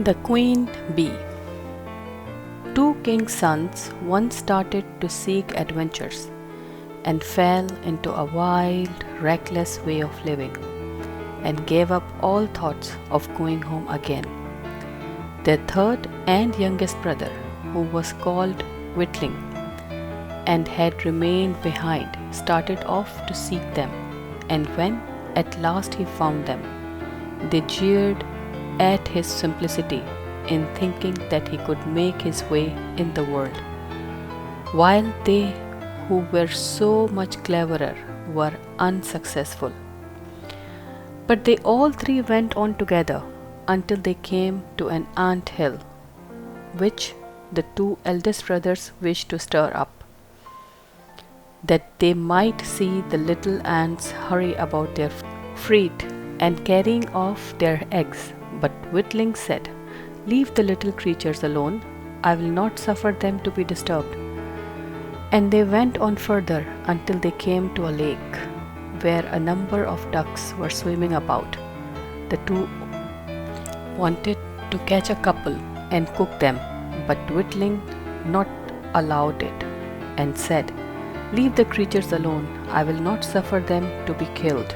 The Queen Bee. Two king's sons once started to seek adventures and fell into a wild, reckless way of living and gave up all thoughts of going home again. Their third and youngest brother, who was called Whitling and had remained behind, started off to seek them, and when at last he found them, they jeered at his simplicity in thinking that he could make his way in the world, while they who were so much cleverer were unsuccessful. But they all three went on together until they came to an ant hill, which the two eldest brothers wished to stir up, that they might see the little ants hurry about their feet and carrying off their eggs. But Whitling said, "Leave the little creatures alone, I will not suffer them to be disturbed." And they went on further until they came to a lake, where a number of ducks were swimming about. The two wanted to catch a couple and cook them, but Whitling not allowed it, and said, "Leave the creatures alone, I will not suffer them to be killed."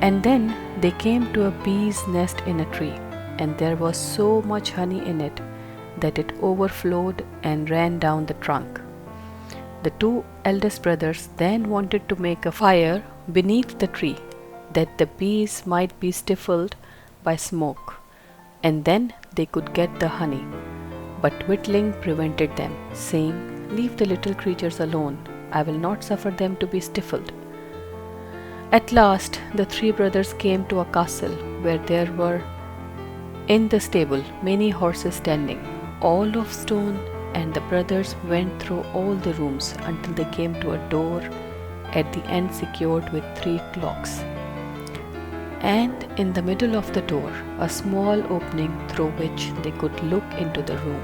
And then they came to a bee's nest in a tree, and there was so much honey in it that it overflowed and ran down the trunk. The two eldest brothers then wanted to make a fire beneath the tree, that the bees might be stifled by smoke, and then they could get the honey. But Whitling prevented them, saying, "Leave the little creatures alone, I will not suffer them to be stifled." At last the three brothers came to a castle where there were in the stable many horses standing, all of stone, and the brothers went through all the rooms until they came to a door at the end secured with 3 locks. And in the middle of the door a small opening through which they could look into the room,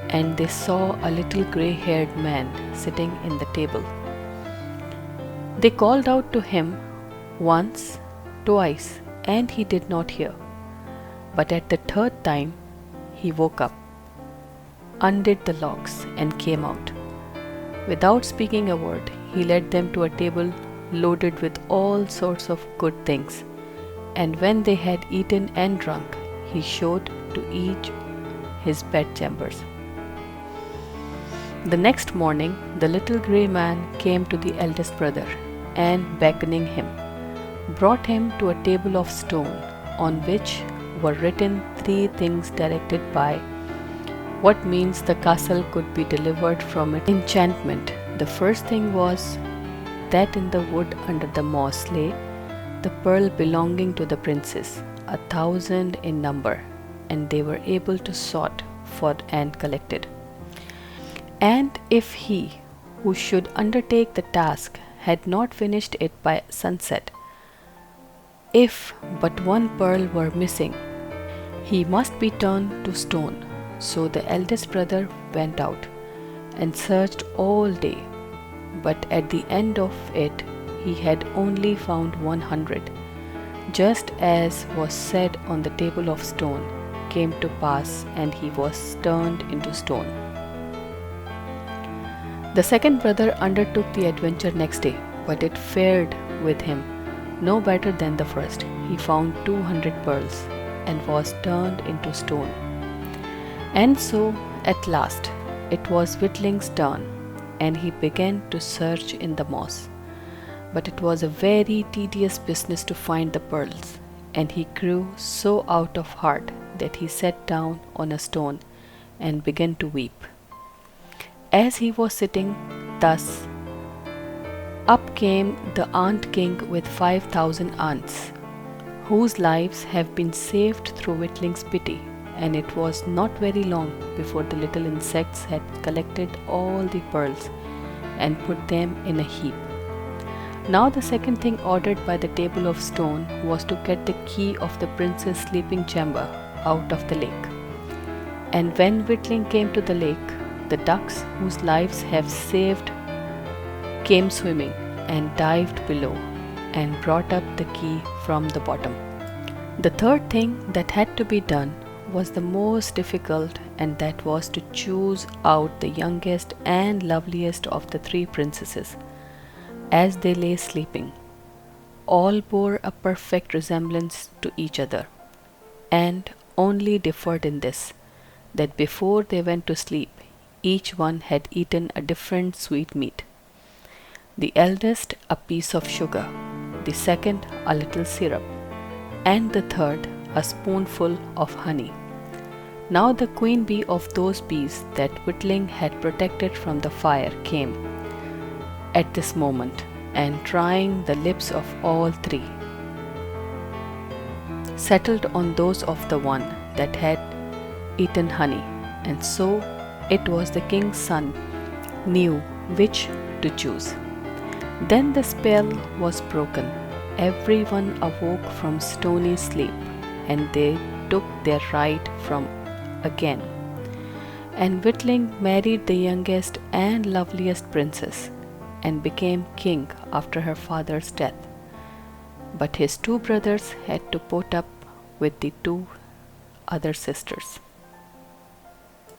and they saw a little grey-haired man sitting in the table. They called out to him once, twice, and he did not hear. But at the third time he woke up, undid the locks, and came out. Without speaking a word, he led them to a table loaded with all sorts of good things, and when they had eaten and drunk, he showed to each his bedchambers. The next morning the little grey man came to the eldest brother, and beckoning him, brought him to a table of stone on which were written 3 things directed by what means the castle could be delivered from its enchantment. The first thing was that in the wood under the moss lay the pearl belonging to the princess, 1,000 in number, and they were able to sort for and collect it. And if he who should undertake the task had not finished it by sunset, if but one pearl were missing, he must be turned to stone. So the eldest brother went out and searched all day, but at the end of it he had only found 100, just as was said on the table of stone came to pass, and he was turned into stone. The second brother undertook the adventure next day, but it fared with him no better than the first. He found 200 pearls and was turned into stone. And so at last it was Whitling's turn, and he began to search in the moss. But it was a very tedious business to find the pearls, and he grew so out of heart that he sat down on a stone and began to weep. As he was sitting thus, up came the ant king with 5,000 ants, whose lives have been saved through Whitling's pity, and it was not very long before the little insects had collected all the pearls and put them in a heap. Now the second thing ordered by the table of stone was to get the key of the prince's sleeping chamber out of the lake. And when Whitling came to the lake, the ducks whose lives have saved came swimming and dived below and brought up the key from the bottom. The third thing that had to be done was the most difficult, and that was to choose out the youngest and loveliest of the three princesses. As they lay sleeping, all bore a perfect resemblance to each other, and only differed in this, that before they went to sleep, each one had eaten a different sweetmeat. The eldest a piece of sugar, the second a little syrup, and the third a spoonful of honey. Now the queen bee of those bees that Whittling had protected from the fire came at this moment, and trying the lips of all three, settled on those of the one that had eaten honey, and so it was the king's son knew which to choose. Then the spell was broken. Everyone awoke from stony sleep, and they took their right from again. And Whittling married the youngest and loveliest princess, and became king after her father's death. But his two brothers had to put up with the two other sisters.